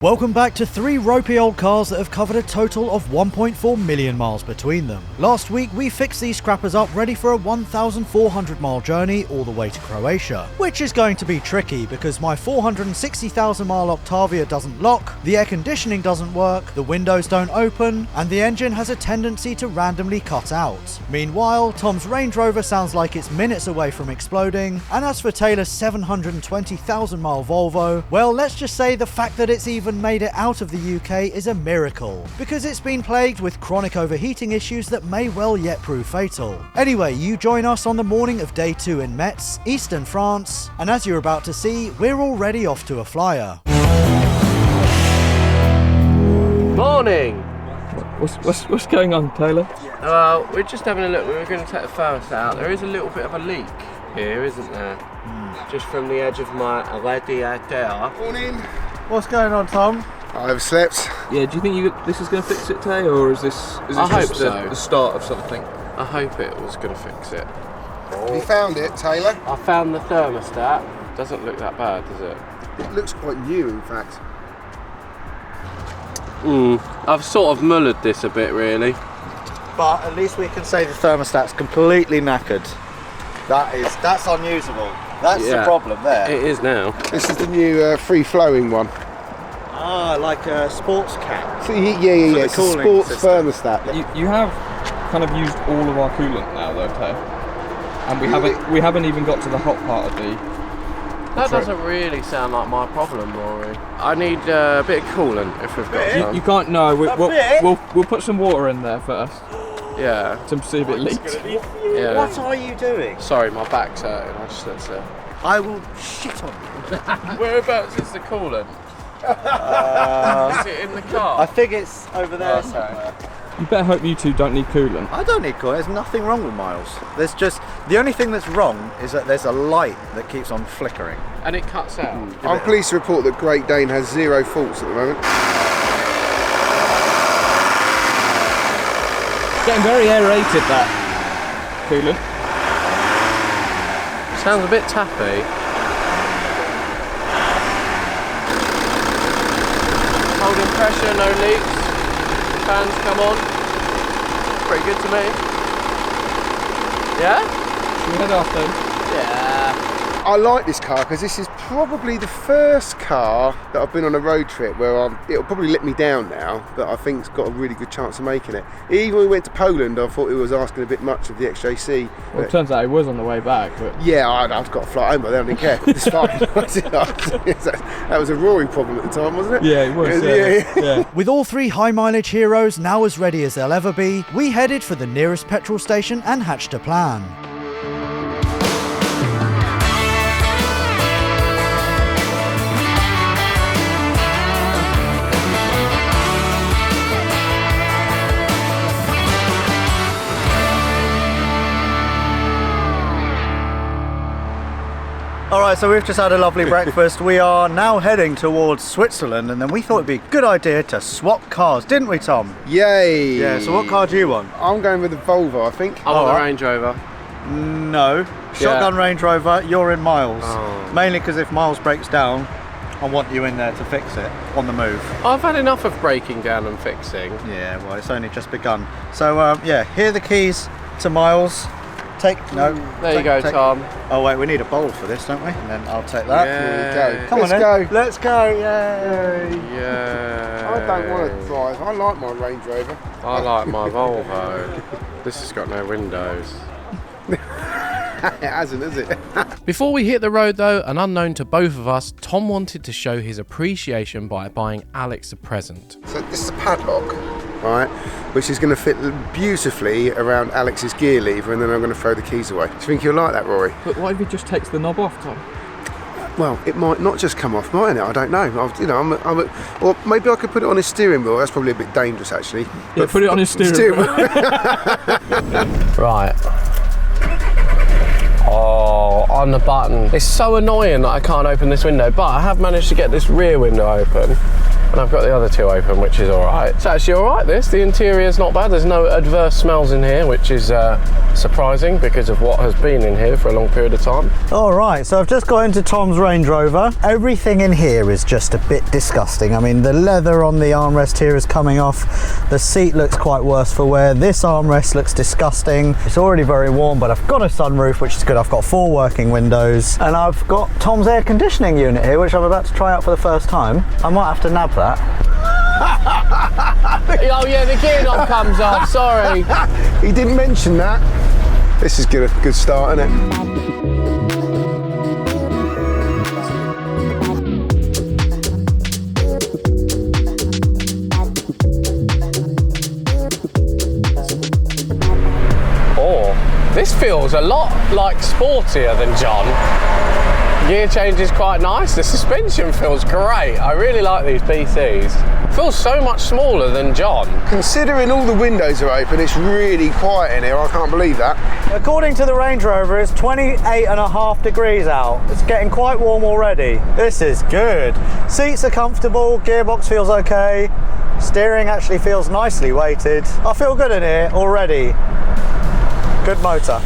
Welcome back to 3 ropey old cars that have covered a total of 1.4 million miles between them. Last week we fixed these scrappers up ready for a 1,400 mile journey all the way to Croatia, which is going to be tricky because my 460,000 mile Octavia doesn't lock, the air conditioning doesn't work, the windows don't open, and the engine has a tendency to randomly cut out. Meanwhile, Tom's Range Rover sounds like it's minutes away from exploding, and as for Taylor's 720,000 mile Volvo, well, let's just say the fact that it's even made it out of the UK is a miracle, because it's been plagued with chronic overheating issues that may well yet prove fatal. Anyway, you join us on the morning of day 2 in Metz, eastern France, and as you're about to see, we're already off to a flyer. Morning! What's going on, Taylor? Well, we're just having a look. We were going to take the thermostat out. There is a little bit of a leak here, isn't there? Just from the edge of my radiator. Morning. What's going on, Tom? I overslept. Yeah, do you think this is going to fix it, Tay, or is this I hope just so. the start of something? I hope it was going to fix it. Have you found it, Taylor? I found the thermostat. Doesn't look that bad, does it? It looks quite new, in fact. I've sort of mullered this a bit, really. But at least we can say the thermostat's completely knackered. That's unusable. That's the problem there. It is now. This is the new free-flowing one. Ah, like a sports cap. So, yeah. It's a cooling sports system. thermostat. You have kind of used all of our coolant now, though, Tay, and we haven't even got to the hot part of the. That doesn't really sound like my problem, Rory. I need a bit of coolant if we've got some. You can't. No, we'll put some water in there first. Yeah. To see if it leaks. Yeah. What are you doing? Sorry, my back's hurting. I just that's it. I will shit on you. Whereabouts is the coolant? Is it in the car? I think it's over there somewhere. You better hope you two don't need coolant. I don't need coolant. There's nothing wrong with Miles. There's just the only thing that's wrong is that there's a light that keeps on flickering. And it cuts out. I'm pleased to report that Great Dane has 0 faults at the moment. Getting very aerated, that coolant. Sounds a bit tappy. Holding pressure, no leaks. Fans come on. Pretty good to me. Yeah? Should we head off then? Yeah. I like this car because this is probably the first car that I've been on a road trip where it'll probably let me down now, but I think it's got a really good chance of making it. Even when we went to Poland, I thought it was asking a bit much of the XJC. Well, it turns out it was on the way back. But Yeah, I've got to fly home, but I don't care. It's fine. That was a Rory problem at the time, wasn't it? yeah, it was. Yeah. With all 3 high mileage heroes now as ready as they'll ever be, we headed for the nearest petrol station and hatched a plan. Alright, so we've just had a lovely breakfast. We are now heading towards Switzerland, and then we thought it'd be a good idea to swap cars, didn't we, Tom? Yay! Yeah, so what car do you want? I'm going with the Volvo, I think. I want the Alright. Range Rover. No. Shotgun Range Rover, you're in Miles. Oh. Mainly because if Miles breaks down, I want you in there to fix it, on the move. I've had enough of breaking down and fixing. Yeah, well, it's only just begun. So, yeah, here are the keys to Miles. There you go, Tom. Oh, wait, we need a bowl for this, don't we? And then I'll take that. Yeah. Come Let's on, go. then. Let's go, yay! Yeah. I don't want to drive. I like my Range Rover. I like my Volvo. This has got no windows. It hasn't, has it? Before we hit the road though, and unknown to both of us, Tom wanted to show his appreciation by buying Alex a present. So this is a padlock, right, which is going to fit beautifully around Alex's gear lever, and then I'm going to throw the keys away. Do you think you'll like that, Rory? But what if he just takes the knob off, Tom? Well, it might not just come off, mightn't it? I don't know. Or maybe I could put it on his steering wheel. That's probably a bit dangerous, actually. Yeah, put it on his steering wheel. Right. Oh, on the button. It's so annoying that I can't open this window, but I have managed to get this rear window open. and I've got the other two open, which is alright. It's actually alright, this. The interior's not bad. There's no adverse smells in here, which is surprising because of what has been in here for a long period of time. Alright, so I've just got into Tom's Range Rover. Everything in here is just a bit disgusting. I mean, the leather on the armrest here is coming off. The seat looks quite worse for wear. This armrest looks disgusting. It's already very warm, but I've got a sunroof, which is good. I've got 4 working windows, and I've got Tom's air conditioning unit here, which I'm about to try out for the first time. I might have to nab that. Oh yeah, the gear knob comes off, sorry. He didn't mention that. This is good, a good start, isn't it? Oh, this feels a lot like sportier than John. Gear change is quite nice. The suspension feels great. I really like these BCs. It feels so much smaller than John. Considering all the windows are open, it's really quiet in here. I can't believe that. According to the Range Rover, it's 28.5 degrees out. It's getting quite warm already. This is good. Seats are comfortable, gearbox feels okay. Steering actually feels nicely weighted. I feel good in here already. Good motor.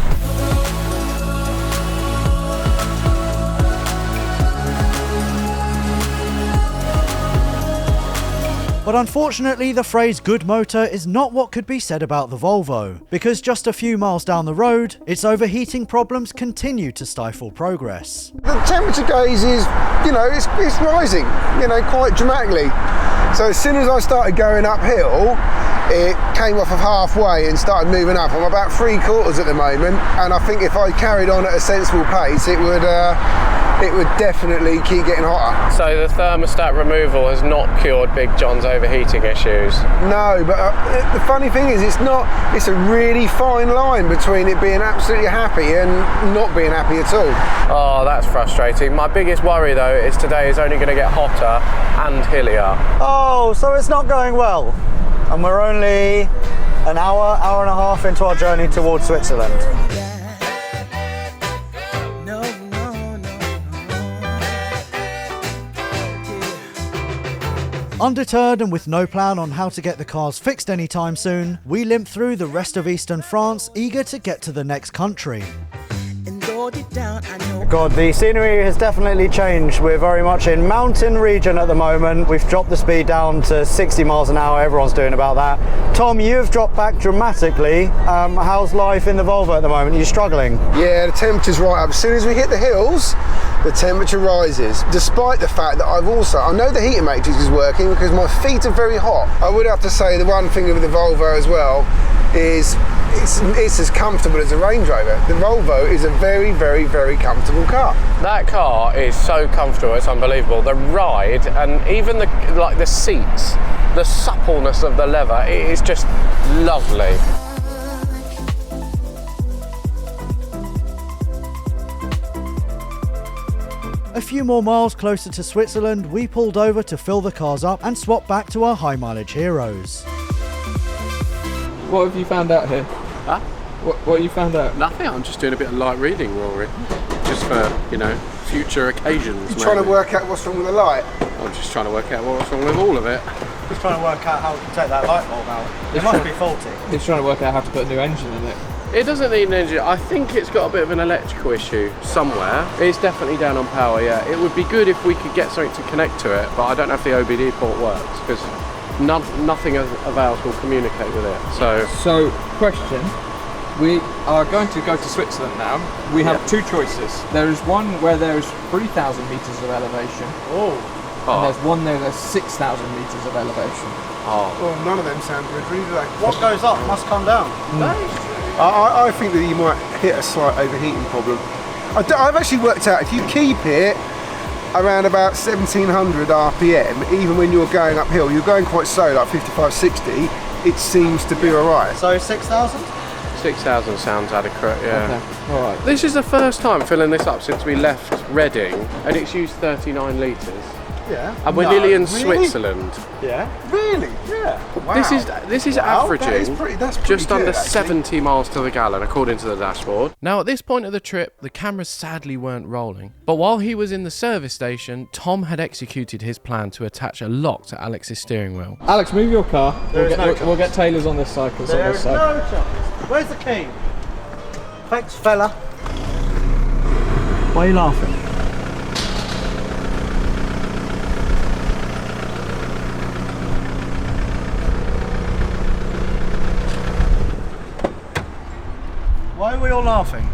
But unfortunately, the phrase good motor is not what could be said about the Volvo, because just a few miles down the road, its overheating problems continue to stifle progress. The temperature gauge is, it's rising, quite dramatically. So as soon as I started going uphill, it came off of halfway and started moving up. I'm about 3/4 at the moment, and I think if I carried on at a sensible pace, it would definitely keep getting hotter. So the thermostat removal has not cured Big John's overheating issues? No, but the funny thing is it's a really fine line between it being absolutely happy and not being happy at all. Oh, that's frustrating. My biggest worry though is today is only going to get hotter and hillier. Oh, so it's not going well. And we're only an hour and a half into our journey towards Switzerland. Undeterred and with no plan on how to get the cars fixed anytime soon, we limp through the rest of eastern France, eager to get to the next country. God, the scenery has definitely changed. We're very much in mountain region at the moment. We've dropped the speed down to 60 miles an hour. Everyone's doing about that. Tom, you've dropped back dramatically. How's life in the Volvo at the moment? Are you struggling? Yeah, the temperature's right up. As soon as we hit the hills, the temperature rises. Despite the fact that I know the heating matrix is working because my feet are very hot. I would have to say the one thing with the Volvo as well is it's as comfortable as a Range Rover. The Volvo is a very, very, very comfortable car. That car is so comfortable, it's unbelievable. The ride and even the seats, the suppleness of the leather, it is just lovely. A few more miles closer to Switzerland, we pulled over to fill the cars up and swap back to our high mileage heroes. What have you found out here? Huh? What you found out? Nothing, I'm just doing a bit of light reading, Rory. Just for, future occasions. You're trying to work out what's wrong with the light? I'm just trying to work out what's wrong with all of it. Just trying to work out how to take that light bulb out. It must be faulty. He's trying to work out how to put a new engine in it. It doesn't need an engine. I think it's got a bit of an electrical issue somewhere. It's definitely down on power, yeah. It would be good if we could get something to connect to it, but I don't know if the OBD port works, because nothing of ours will communicate with it. So, question. We are going to go to Switzerland now. We have two choices. There is one where there is 3,000 metres of elevation. Oh. And there's one there that's 6,000 metres of elevation. Well, none of them sound good, really, do they? What goes up must come down. I think that you might hit a slight overheating problem. I've actually worked out if you keep it around about 1700 RPM, even when you're going uphill, you're going quite slow, like 55, 60, it seems to be alright. So 6,000? 6,000 sounds adequate, yeah. Okay, alright. This is the first time filling this up since we left Reading, and it's used 39 litres. Yeah. And we're No, nearly in really? Switzerland. Yeah. Really? Yeah. Wow. This is Wow, averaging that's pretty just good, under actually. 70 miles to the gallon, according to the dashboard. Now, at this point of the trip, the cameras sadly weren't rolling. But while he was in the service station, Tom had executed his plan to attach a lock to Alex's steering wheel. Alex, move your car. There is no chance. We'll get Taylor's on this side, because on There this is side. no chance. Where's the key? Thanks, fella. Why are you laughing? Why are we all laughing?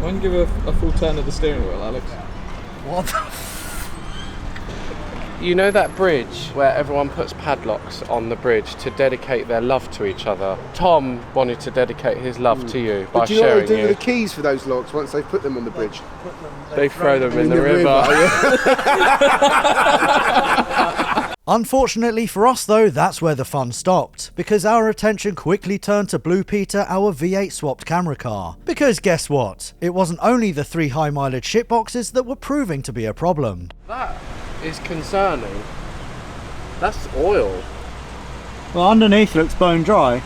Why don't you give a full turn of the steering wheel, Alex? What the You know that bridge where everyone puts padlocks on the bridge to dedicate their love to each other? Tom wanted to dedicate his love to you by But do you know what sharing they do you. with the keys for those locks once they've put them on the bridge? They throw them in the river, river. Unfortunately for us though, that's where the fun stopped, because our attention quickly turned to Blue Peter, our V8 swapped camera car. Because guess what? It wasn't only the 3 high mileage shitboxes that were proving to be a problem. That is concerning. That's oil. Well, underneath looks bone dry.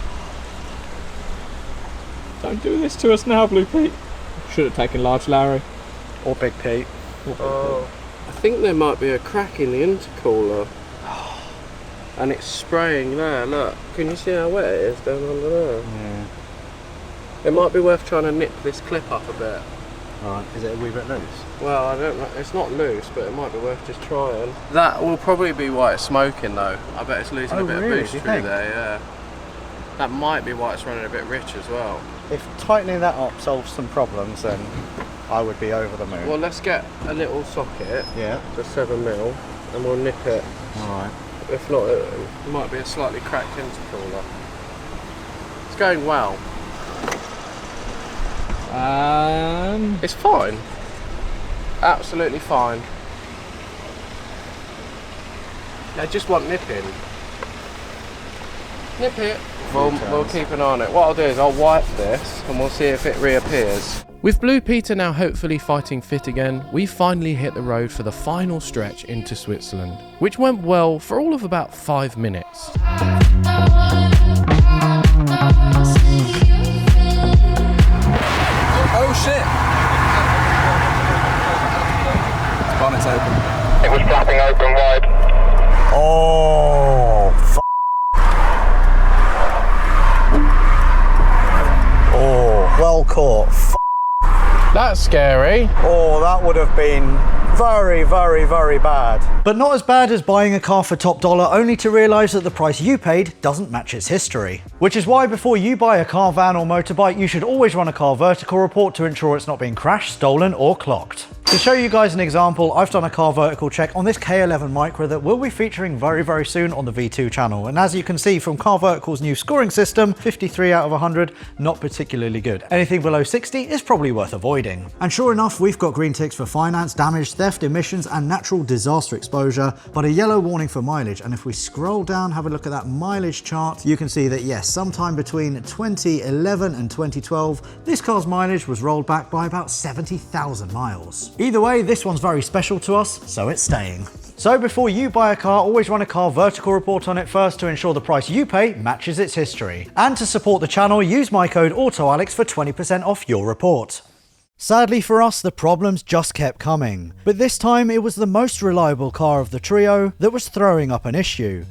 Don't do this to us now, Blue Pete. Should have taken Large Larry. Or Big Pete. I think there might be a crack in the intercooler. And it's spraying there, look. Can you see how wet it is down under there? Yeah. It might be worth trying to nip this clip up a bit. Alright, is it a wee bit loose? Well, I don't know. It's not loose, but it might be worth just trying. That will probably be why it's smoking though. I bet it's losing a bit of boost through there, yeah. That might be why it's running a bit rich as well. If tightening that up solves some problems, then I would be over the moon. Well, let's get a little socket, Yeah. the 7mm, and we'll nip it. Alright. If not, it might be a slightly cracked intercooler. It's going well. It's fine. Absolutely fine. I just want nipping. Nip it. We'll keep an eye on it. What I'll do is I'll wipe this and we'll see if it reappears. With Blue Peter now hopefully fighting fit again, we finally hit the road for the final stretch into Switzerland, which went well for all of about 5 minutes. Oh shit! Bonnet's open. It was flapping open wide. Oh, Oh, well caught. That's scary. Oh, that would have been very, very, very bad. But not as bad as buying a car for top dollar only to realise that the price you paid doesn't match its history. Which is why before you buy a car, van or motorbike, you should always run a Carvertical report to ensure it's not being crashed, stolen or clocked. To show you guys an example, I've done a Carvertical check on this K11 Micra that will be featuring very, very soon on the V2 channel. And as you can see from Carvertical's new scoring system, 53 out of 100, not particularly good. Anything below 60 is probably worth avoiding. And sure enough, we've got green ticks for finance, damage, theft, emissions, and natural disaster exposure, but a yellow warning for mileage. And if we scroll down, have a look at that mileage chart, you can see that yes, sometime between 2011 and 2012, this car's mileage was rolled back by about 70,000 miles. Either way, this one's very special to us, so it's staying. So before you buy a car, always run a Carvertical report on it first to ensure the price you pay matches its history. And to support the channel, use my code AutoAlex for 20% off your report. Sadly for us, the problems just kept coming. But this time, it was the most reliable car of the trio that was throwing up an issue.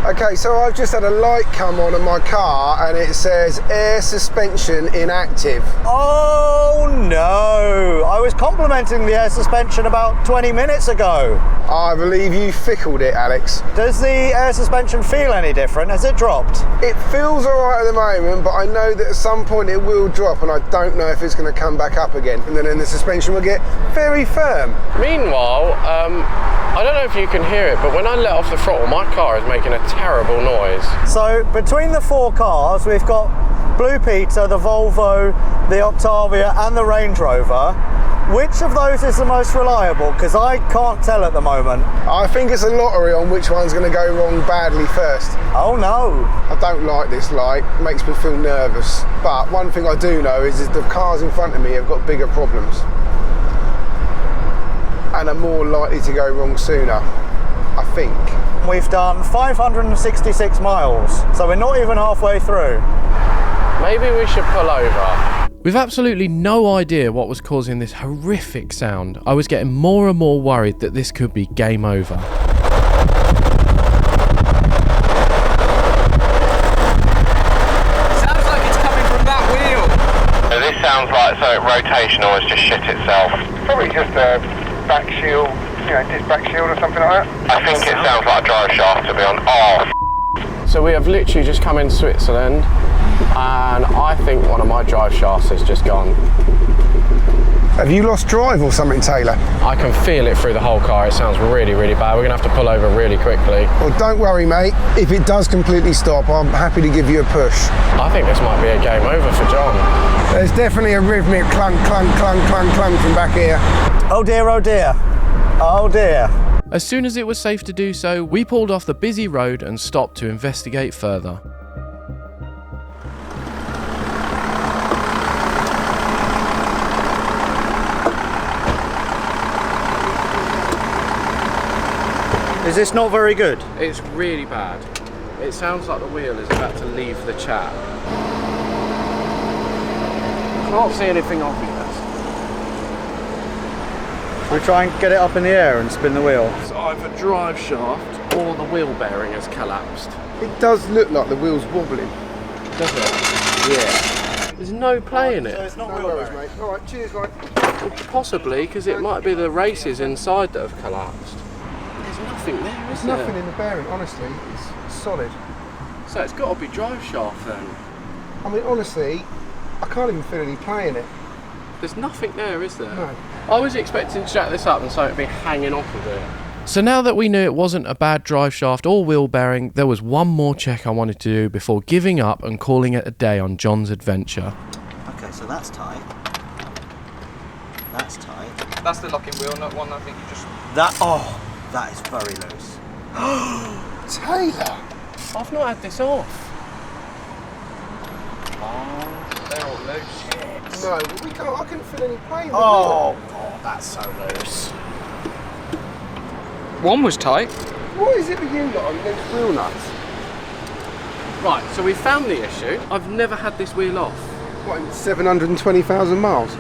Okay, so I've just had a light come on in my car and it says air suspension inactive. Oh no! I was complimenting the air suspension about 20 minutes ago. I believe you fickled it, Alex. Does the air suspension feel any different? Has it dropped? It feels alright at the moment, but I know that at some point it will drop and I don't know if it's going to come back up again. And then the suspension will get very firm. Meanwhile, I don't know if you can hear it, but when I let off the throttle, my car is making a terrible noise. So between the 4 cars, we've got Blue Peter, the Volvo, the Octavia and the Range Rover. Which of those is the most reliable? Because I can't tell at the moment. I think it's a lottery on which one's going to go wrong badly first. Oh no! I don't like this light, it makes me feel nervous. But one thing I do know is the cars in front of me have got bigger problems. and are more likely to go wrong sooner, I think. We've done 566 miles, so we're not even halfway through. Maybe we should pull over. With absolutely no idea what was causing this horrific sound, I was getting more and more worried that this could be game over. Sounds like it's coming from that wheel. So this sounds like something rotational has just shit itself. Probably just a back shield, disc back shield or something like that. I think it sounds like a drive shaft, to be honest. Oh, So we have literally just come in Switzerland, and I think one of my drive shafts has just gone. Have you lost drive or something, Taylor? I can feel it through the whole car. It sounds really, really bad. We're going to have to pull over really quickly. Well, don't worry, mate. If it does completely stop, I'm happy to give you a push. I think this might be a game over for John. There's definitely a rhythmic clunk, clunk, clunk, clunk, clunk from back here. Oh dear, oh dear. Oh dear. As soon as it was safe to do so, we pulled off the busy road and stopped to investigate further. Is this not very good? It's really bad. It sounds like the wheel is about to leave the chat. Can't see anything obvious. We try and get it up in the air and spin the wheel. It's either drive shaft or the wheel bearing has collapsed. It does look like the wheel's wobbling. Does it? Yeah. There's no play in it. it's not No worries, mate. All right, cheers, mate. Possibly because it might be the races inside that have collapsed. There's nothing there, is there? Nothing in the bearing, honestly. It's solid. So it's got to be drive shaft then. I mean, honestly, I can't even feel any play in it. There's nothing there, is there? No. I was expecting to jack this up and so it'd be hanging off of it. So now that we knew it wasn't a bad drive shaft or wheel bearing, there was one more check I wanted to do before giving up and calling it a day on John's adventure. Okay, so that's tight. That's tight. That's the locking wheel, not one I think you just... That is very loose. Taylor! I've not had this off. Oh, they're all loose. No, we can't. I couldn't feel any play in the Oh, God, that's so loose. One was tight. wheel. What is it with you lot on these wheel nuts? Right, so we found the issue. I've never had this wheel off. What, in 720,000 miles?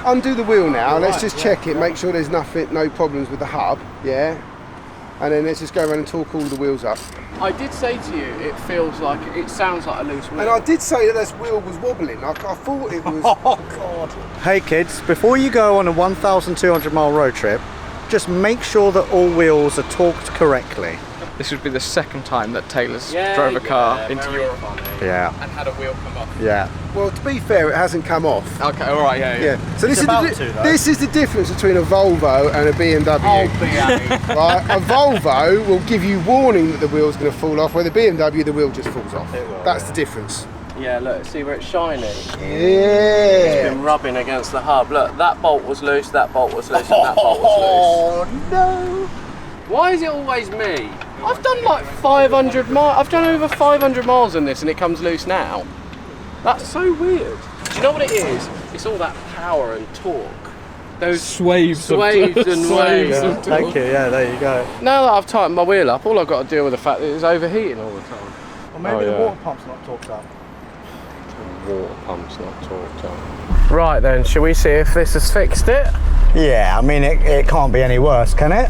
Undo the wheel now, let's just check it, make sure there's nothing, no problems with the hub, yeah? And then let's just go around and torque all the wheels up. I did say to you, it feels like, it sounds like a loose wheel. And I did say that this wheel was wobbling, I thought it was... Oh, God. Hey, kids, before you go on a 1,200 mile road trip, just make sure that all wheels are torqued correctly. This would be the second time that Taylor's drove a car into Europe Yeah. and had a wheel come off. Yeah. Well, to be fair, it hasn't come off. Okay, alright, yeah. So this is, about to, though. this is the difference between a Volvo and a BMW. Right? A Volvo will give you warning that the wheel's going to fall off, where the BMW, the wheel just falls off. That's the difference. Yeah, look, see where it's shiny? It's Yeah. been rubbing against the hub. Look, that bolt was loose, that bolt was loose, and that bolt was loose. Oh, no. Why is it always me? I've done like 500 miles. I've done over 500 miles in this and it comes loose now. That's so weird. Do you know what it is? It's all that power and torque. Those Swaves and waves. Yeah, thank you, yeah, there you go. Now that I've tightened my wheel up, all I've got to deal with the fact that it's overheating all the time. Or maybe Oh, the yeah. water pump's not torqued up. Water pump's not torqued up. Right then, shall we see if this has fixed it? Yeah, I mean, it can't be any worse, can it?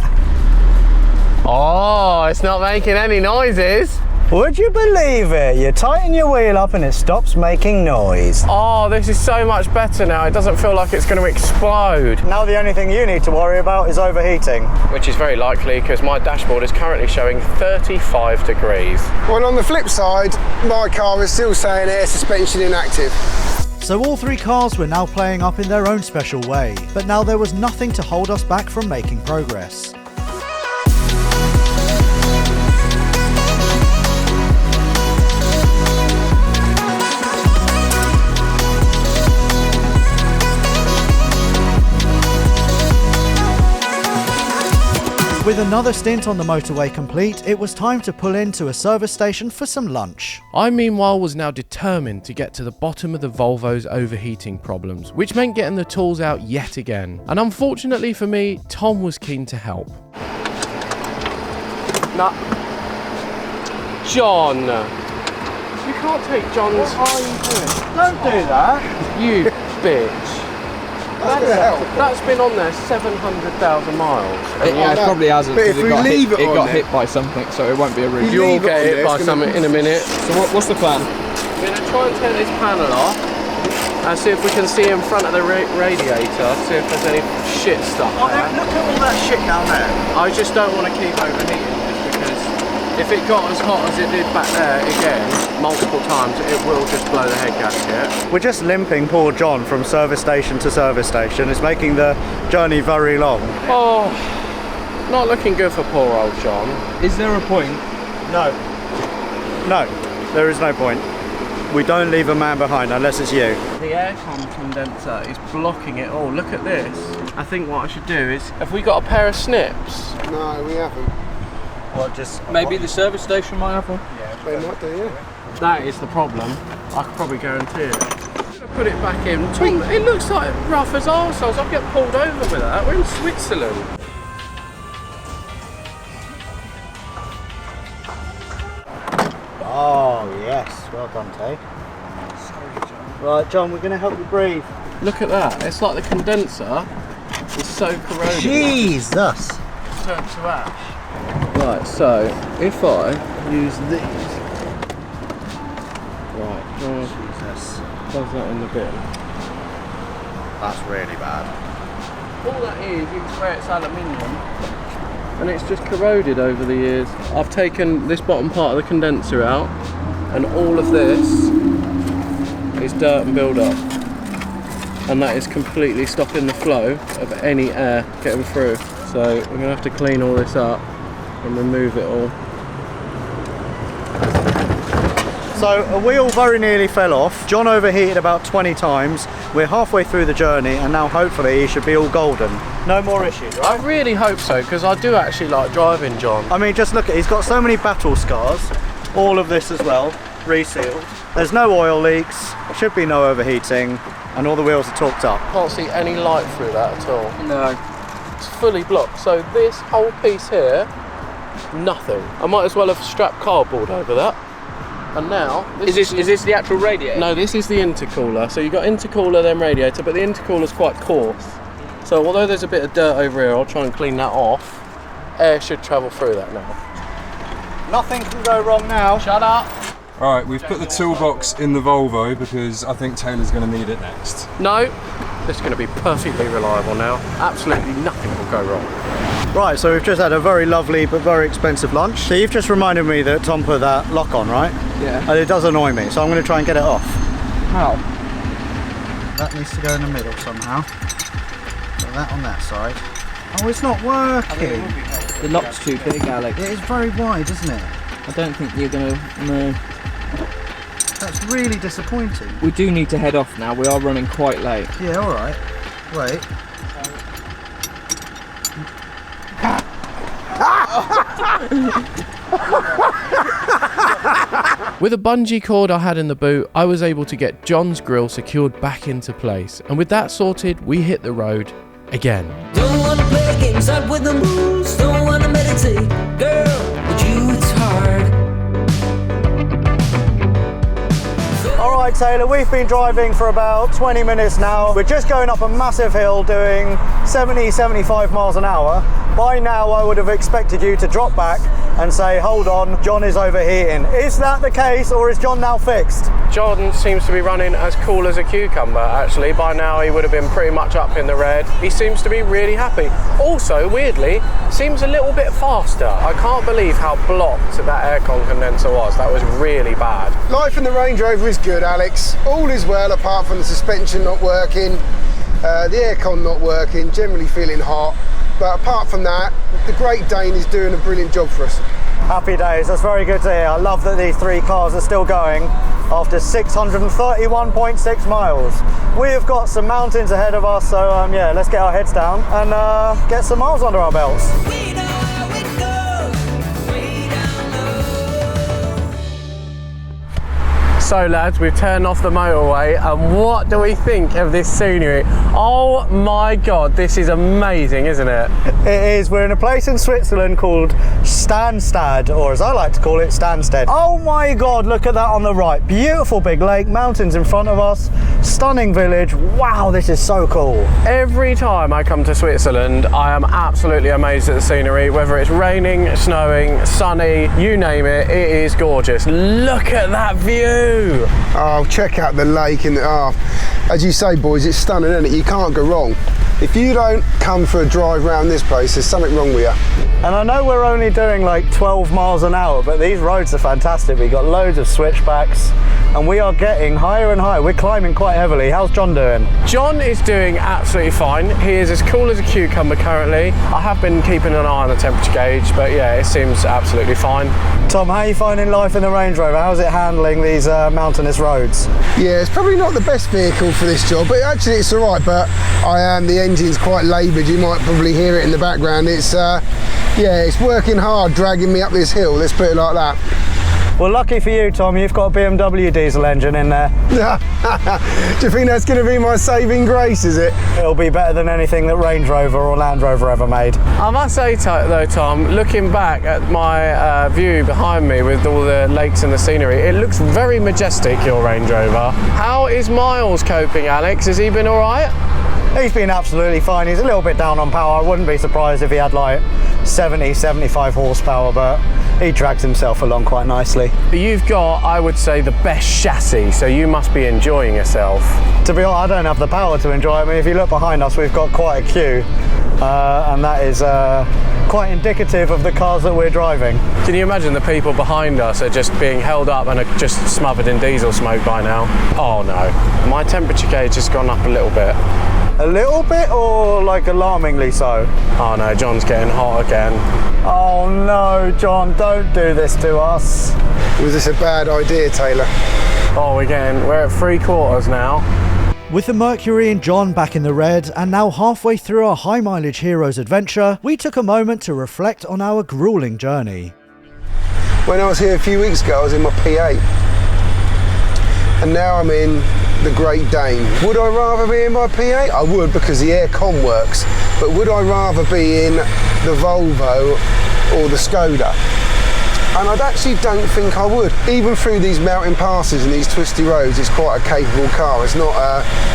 Oh, it's not making any noises. Would you believe it? You tighten your wheel up and it stops making noise. Oh, this is so much better now. It doesn't feel like it's going to explode. Now the only thing you need to worry about is overheating. Which is very likely because my dashboard is currently showing 35 degrees. Well, on the flip side, my car is still saying air suspension inactive. So all three cars were now playing up in their own special way, but now there was nothing to hold us back from making progress. With another stint on the motorway complete, it was time to pull into a service station for some lunch. I meanwhile was now determined to get to the bottom of the Volvo's overheating problems, which meant getting the tools out yet again. And unfortunately for me, Tom was keen to help. Nah. John! You can't take John's... What are you doing? Don't do that! You bitch. That's been on there 700,000 miles. It probably hasn't. But if we leave it on got there- hit by something, so it won't be a reason. You'll leave it get on hit there, by it's gonna- something in a minute. So what's the plan? We're going to try and take this panel off and see if we can see in front of the radiator, see if there's any shit stuff there. Look at all that shit down there. I just don't want to keep overheating this because if it got as hot as it did back there again, multiple times, it will just blow the head gasket. We're just limping poor John from service station to service station. It's making the journey very long. Oh, not looking good for poor old John. Is there a point? No. No, there is no point. We don't leave a man behind unless it's you. The aircon condenser is blocking it all. Look at this. I think what I should do is, have we got a pair of snips? No, we haven't. Well, just Maybe the service station might have one. They might do, yeah. That is the problem. I can probably guarantee it. Put it back in. Tom, it looks like rough as arseholes. I'll get pulled over with that. We're in Switzerland. Oh yes, well done, Tay. Right, John, we're going to help you breathe. Look at that. It's like the condenser is so corroded. Jesus! Turned to ash. Right, so if I use these. Right, Jesus, close that in the bin. that's really bad. All that is, you can swear it's aluminium, and it's just corroded over the years. I've taken this bottom part of the condenser out, and all of this is dirt and build up, and that is completely stopping the flow of any air getting through. So we're going to have to clean all this up and remove it all. So a wheel very nearly fell off. John overheated about 20 times. We're halfway through the journey and now hopefully he should be all golden. No more issues, right? I really hope so, because I do actually like driving John. I mean, just look at, he's got so many battle scars. All of this as well, resealed. There's no oil leaks, should be no overheating, and all the wheels are torqued up. Can't see any light through that at all. No. It's fully blocked. So this whole piece here, nothing. I might as well have strapped cardboard over that. And now, Is this the actual radiator? no, this is the intercooler. So you've got intercooler, then radiator, but the intercooler's quite coarse. So although there's a bit of dirt over here, I'll try and clean that off. Air should travel through that now. Nothing can go wrong now. Shut up! Alright, we've put the toolbox in the Volvo because I think Taylor's going to need it next. No, this is going to be perfectly reliable now. Absolutely nothing will go wrong. Right, so we've just had a very lovely but very expensive lunch. So you've just reminded me that Tom put that lock on, right? Yeah. And it does annoy me, so I'm going to try and get it off. How? That needs to go in the middle somehow. Put that on that side. Oh, it's not working. The lock's too big, Alex. It is very wide, isn't it? I don't think you're gonna. No. That's really disappointing. We do need to head off now. We are running quite late. Yeah, all right. Wait. With a bungee cord I had in the boot, I was able to get John's grill secured back into place, and with that sorted, we hit the road again. Don't wanna play games up with the moves, don't wanna meditate, girl, with you it's hard. All right, Taylor, we've been driving for about 20 minutes now. We're just going up a massive hill doing 70, 75 miles an hour. By now, I would have expected you to drop back and say, hold on, John is overheating. Is that the case, or is John now fixed? John seems to be running as cool as a cucumber, actually. By now he would have been pretty much up in the red. He seems to be really happy. Also, weirdly, seems a little bit faster. I can't believe how blocked that aircon condenser was. That was really bad. Life in the Range Rover is good, Alex. All is well apart from the suspension not working, the aircon not working, generally feeling hot. But apart from that, the Great Dane is doing a brilliant job for us. Happy days, that's very good to hear. I love that these three cars are still going after 631.6 miles. We have got some mountains ahead of us, so yeah, let's get our heads down and get some miles under our belts. We know So lads, we've turned off the motorway, and what do we think of this scenery? Oh my god, this is amazing, isn't it? It is. We're in a place in Switzerland called Stanstad, or as I like to call it, Stansted. Oh my god, look at that on the right. Beautiful big lake, mountains in front of us, stunning village. Wow, this is so cool. Every time I come to Switzerland, I am absolutely amazed at the scenery, whether it's raining, snowing, sunny, you name it, it is gorgeous. Look at that view. Oh, check out the lake, and as you say, boys, it's stunning, isn't it? You can't go wrong. If you don't come for a drive around this place, there's something wrong with you. And I know we're only doing like 12 miles an hour, but these roads are fantastic. We've got loads of switchbacks, and we are getting higher and higher. We're climbing quite heavily. How's John doing? John is doing absolutely fine. He is as cool as a cucumber currently. I have been keeping an eye on the temperature gauge, but yeah, it seems absolutely fine. Tom, how are you finding life in the Range Rover? How's it handling these mountainous roads? Yeah, it's probably not the best vehicle for this job, but actually it's all right. But the engine's quite laboured. You might probably hear it in the background. It's yeah, it's working hard, dragging me up this hill. Let's put it like that. Well, lucky for you, Tom, you've got a BMW diesel engine in there. Do you think that's going to be my saving grace, is it? It'll be better than anything that Range Rover or Land Rover ever made. I must say though, Tom, looking back at my view behind me with all the lakes and the scenery, it looks very majestic, your Range Rover. How is Miles coping, Alex? Has he been all right? He's been absolutely fine. He's a little bit down on power. I wouldn't be surprised if he had like 70, 75 horsepower, but he drags himself along quite nicely. You've got, I would say, the best chassis, so you must be enjoying yourself. To be honest, I don't have the power to enjoy it. I mean, if you look behind us, we've got quite a queue, and that is quite indicative of the cars that we're driving. Can you imagine the people behind us are just being held up and are just smothered in diesel smoke by now? Oh no, my temperature gauge has gone up a little bit. A little bit, or like alarmingly so? Oh no, John's getting hot again. Oh no, John, don't do this to us. Was this a bad idea, Taylor? Oh, we're at 3/4 now. With the Mercury and John back in the red, and now halfway through our high mileage hero's adventure, we took a moment to reflect on our grueling journey. When I was here a few weeks ago, I was in my P8. And now I'm in the Great Dane. Would I rather be in my P8? I would, because the aircon works. But would I rather be in the Volvo or the Skoda? And I actually don't think I would. Even through these mountain passes and these twisty roads, it's quite a capable car. It's not,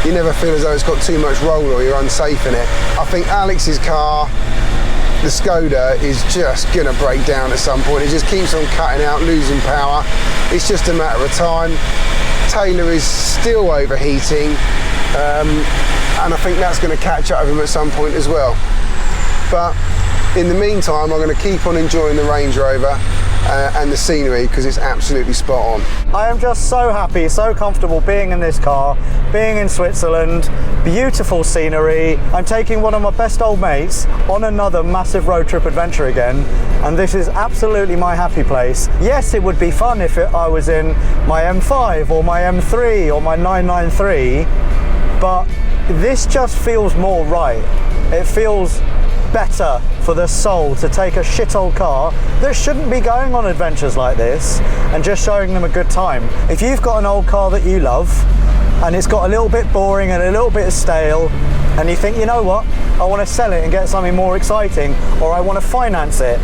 you never feel as though it's got too much roll or you're unsafe in it. I think Alex's car, the Skoda, is just gonna break down at some point. It just keeps on cutting out, losing power. It's just a matter of time. Taylor is still overheating, and I think that's going to catch up with him at some point as well. But in the meantime, I'm going to keep on enjoying the Range Rover and the scenery, because it's absolutely spot on. I am just so happy, so comfortable being in this car, being in Switzerland, beautiful scenery. I'm taking one of my best old mates on another massive road trip adventure again, and this is absolutely my happy place. Yes, it would be fun if I was in my M5 or my M3 or my 993, but this just feels more right. It feels better for the soul to take a shit old car that shouldn't be going on adventures like this and just showing them a good time. If you've got an old car that you love and it's got a little bit boring and a little bit stale, and you think, you know what, I want to sell it and get something more exciting, or I want to finance it,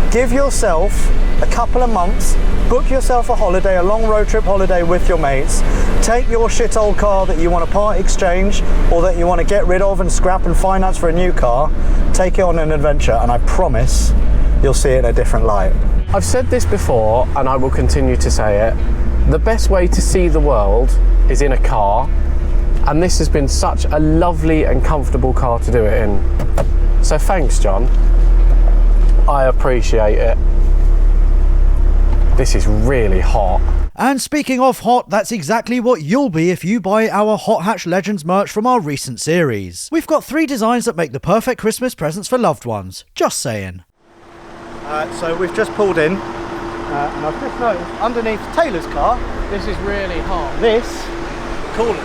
give yourself a couple of months, book yourself a holiday, a long road trip holiday with your mates, take your shit old car that you want to part exchange or that you want to get rid of and scrap and finance for a new car, take it on an adventure, and I promise you'll see it in a different light. I've said this before, and I will continue to say it. The best way to see the world is in a car, and this has been such a lovely and comfortable car to do it in. So thanks, John. I appreciate it. This is really hot. And speaking of hot, that's exactly what you'll be if you buy our Hot Hatch Legends merch from our recent series. We've got 3 designs that make the perfect Christmas presents for loved ones. Just saying. So we've just pulled in, and I've just noticed underneath Taylor's car, This is really hot. this coolant.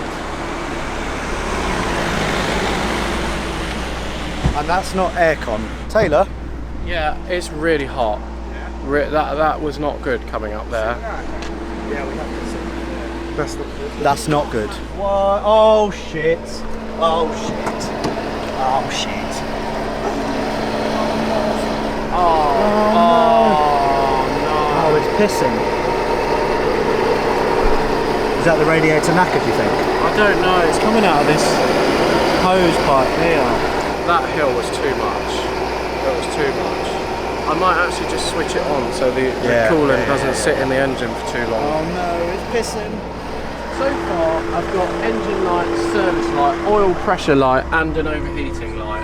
And that's not aircon. Taylor? Yeah, it's really hot. That was not good coming up there. Yeah, we have to see. That's not good. That's not good. What? Oh shit. Oh shit. Oh shit. Oh, it's pissing. Is that the radiator knackered, do you think? I don't know, it's coming out of this hose pipe here. That hill was too much. It was too much. I might actually just switch it on so the coolant doesn't sit in the engine for too long. Oh no, it's pissing. So far, I've got engine light, service light, oil pressure light, and an overheating light.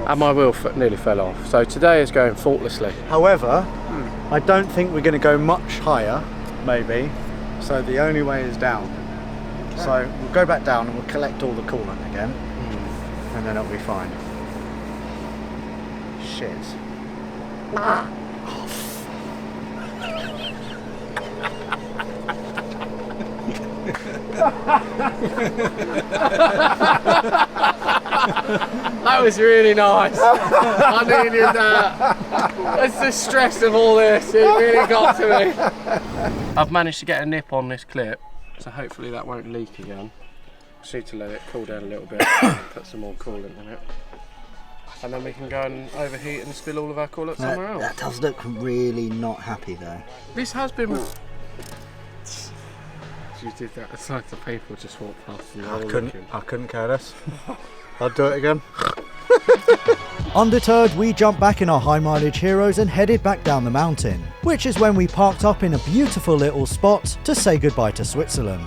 And my wheel nearly fell off. So today is going faultlessly. However, I don't think we're going to go much higher, maybe. So the only way is down. So we'll go back down and we'll collect all the coolant again. And then it'll be fine. Shit. That was really nice. I needed that. It's the stress of all this. It really got to me. I've managed to get a nip on this clip, so hopefully that won't leak again. Just need to let it cool down a little bit, put some more coolant in it. And then we can go and overheat and spill all of our coolant somewhere else. That does look really not happy though. This has been... You did that, it's like the people just walked past and I couldn't care less. I'll do it again. Undeterred, we jumped back in our high mileage Heroes and headed back down the mountain, which is when we parked up in a beautiful little spot to say goodbye to Switzerland.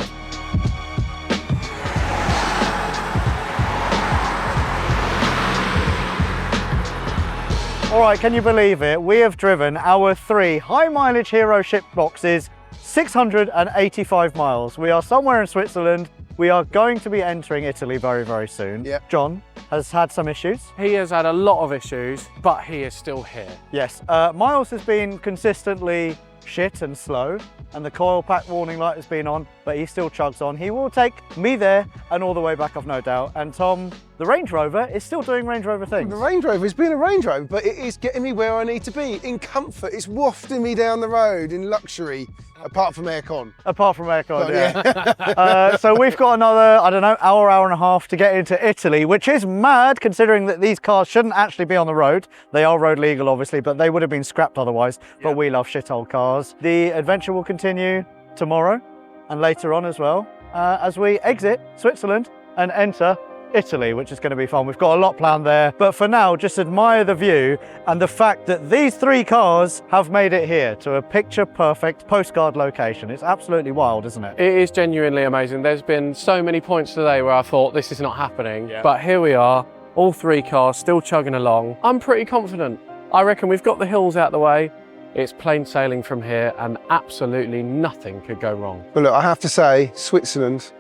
Alright, can you believe it? We have driven our 3 high mileage Hero ship boxes 685 miles. We are somewhere in Switzerland. We are going to be entering Italy very, very soon. Yep. John has had some issues. He has had a lot of issues, but he is still here. Yes, Miles has been consistently shit and slow, and the coil pack warning light has been on, but he still chugs on. He will take me there and all the way back, I've no doubt. And Tom, the Range Rover is still doing Range Rover things. The Range Rover has been a Range Rover, but it is getting me where I need to be, in comfort. It's wafting me down the road in luxury, apart from aircon. Apart from aircon, yeah. So we've got another, I don't know, hour and a half to get into Italy, which is mad considering that these cars shouldn't actually be on the road. They are road legal, obviously, but they would have been scrapped otherwise. But we love shithole cars. The adventure will continue tomorrow and later on as well, as we exit Switzerland and enter Italy, which is going to be fun. We've got a lot planned there, but for now, just admire the view and the fact that these 3 cars have made it here to a picture-perfect postcard location. It's absolutely wild, isn't it? It is genuinely amazing. There's been so many points today where I thought this is not happening, but here we are, all 3 cars still chugging along. I'm pretty confident. I reckon we've got the hills out the way. It's plain sailing from here and absolutely nothing could go wrong. But look, I have to say, Switzerland,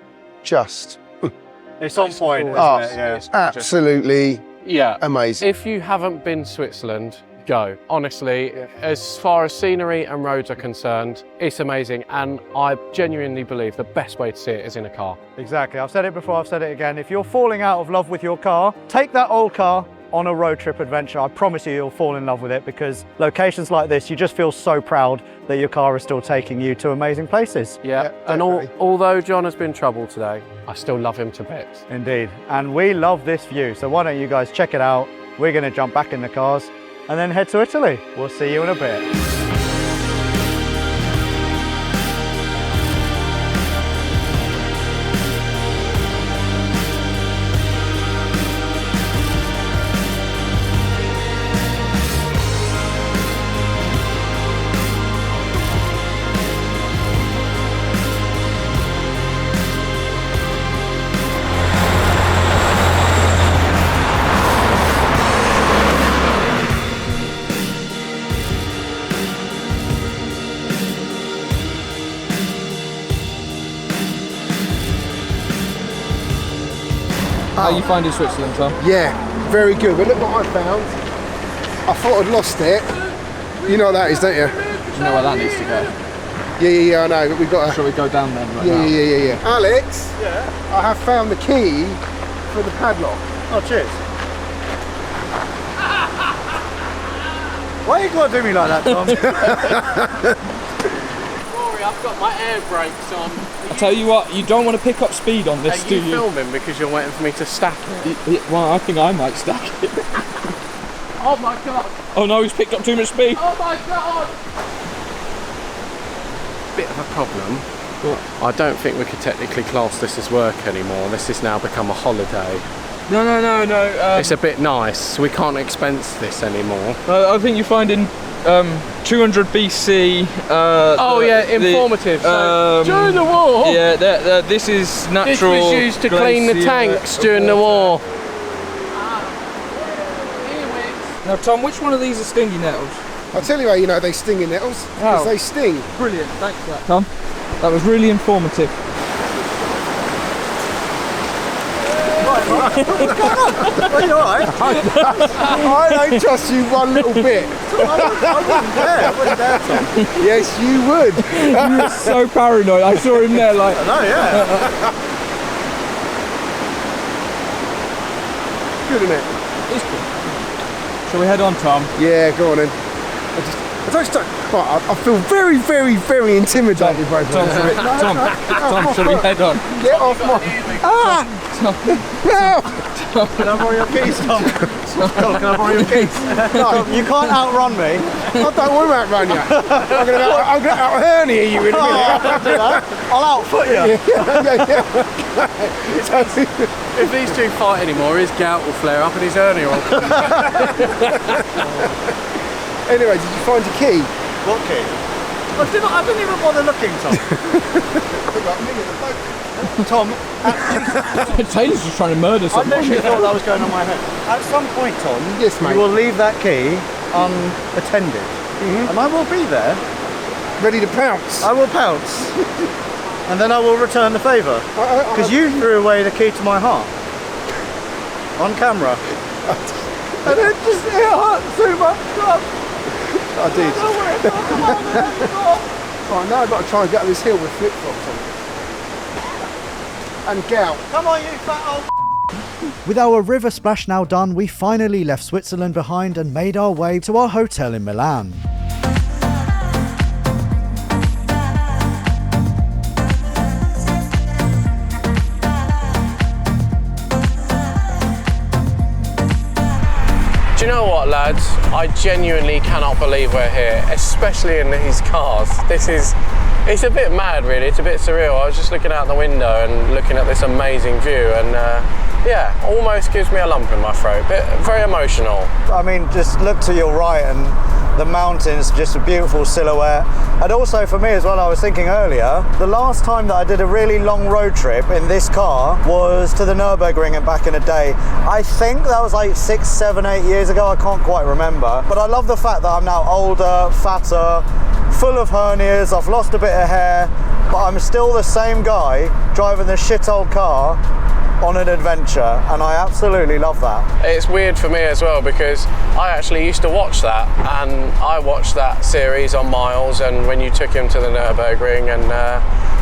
just... It's on point, isn't Oh, it? Yeah. absolutely amazing. If you haven't been Switzerland, go. Honestly, as far as scenery and roads are concerned, it's amazing. And I genuinely believe the best way to see it is in a car. Exactly. I've said it before, I've said it again. If you're falling out of love with your car, take that old car on a road trip adventure. I promise you'll fall in love with it, because locations like this, you just feel so proud that your car is still taking you to amazing places. Yeah, and although John has been troubled today, I still love him to bits. Indeed, and we love this view. So why don't you guys check it out? We're going to jump back in the cars and then head to Italy. We'll see you in a bit. How are you finding Switzerland, Tom? Yeah, very good. But look what I found. I thought I'd lost it. You know what that is, don't you? Do you know where that needs to go? Yeah, I know. But we've got to... Shall we go down then right now? Yeah. Alex, I have found the key for the padlock. Oh, cheers. Why you got to do me like that, Tom? I've got my air brakes on. I tell you what, you don't want to pick up speed on this, Are do you you? filming because you're waiting for me to stack it? Well, I think I might stack it. Oh my god! Oh no, he's picked up too much speed. Oh my god! Bit of a problem. I don't think we could technically class this as work anymore. This has now become a holiday. No. It's a bit nice. We can't expense this anymore. I think you find in 200 BC. Informative. So, during the war. Yeah, this is natural. This was used to clean the tanks during the war. Now, Tom, which one of these are stingy nettles? I'll tell you how you know they sting in nettles. Because they sting. Brilliant, thanks for that, Tom. That was really informative. Are you alright? I don't trust you one little bit. I wouldn't dare, Tom. Yes, you would. You were so paranoid. I saw him there like... No, yeah. Good, isn't it? It's good. Shall we head on, Tom? Yeah, go on then. I feel very, very, very intimidated by Tom, shall we head on? Get off my... Tom. Can I borrow your keys, Tom? Can I borrow your keys? No. You can't outrun me. I don't want to outrun you. I'm going to out-hernia you in a minute. I'll outfoot you. If these two fight anymore, his gout will flare up and his hernia will come. Anyway, did you find your key? What key? I didn't even bother looking, Tom. Tom, Taylor's just trying to murder I someone. literally thought that was going on my head. At some point, Tom, Yes, mate. you will leave that key unattended. And I will be there. Ready to pounce. I will pounce. And then I will return the favour. Because you threw away the key to my heart. On camera. And it hurt so much. I did. Right, now I've got to try and get up this hill with flip-flops on. And gout. Come on, you fat old... With our river splash now done, we finally left Switzerland behind and made our way to our hotel in Milan. Do you know what, lads? I genuinely cannot believe we're here, especially in these cars. It's a bit mad, really. It's a bit surreal. I was just looking out the window and looking at this amazing view, and yeah, almost gives me a lump in my throat. Very emotional. I mean, just look to your right and the mountains, just a beautiful silhouette. And also for me as well, I was thinking earlier, the last time that I did a really long road trip in this car was to the Nürburgring and back in the day. I think that was like 6, 7, 8 years ago, I can't quite remember. But I love the fact that I'm now older, fatter, full of hernias, I've lost a bit of hair, but I'm still the same guy driving this shit old car on an adventure, and I absolutely love that. It's weird for me as well because I actually used to watch that, and I watched that series on Miles and when you took him to the Nürburgring, and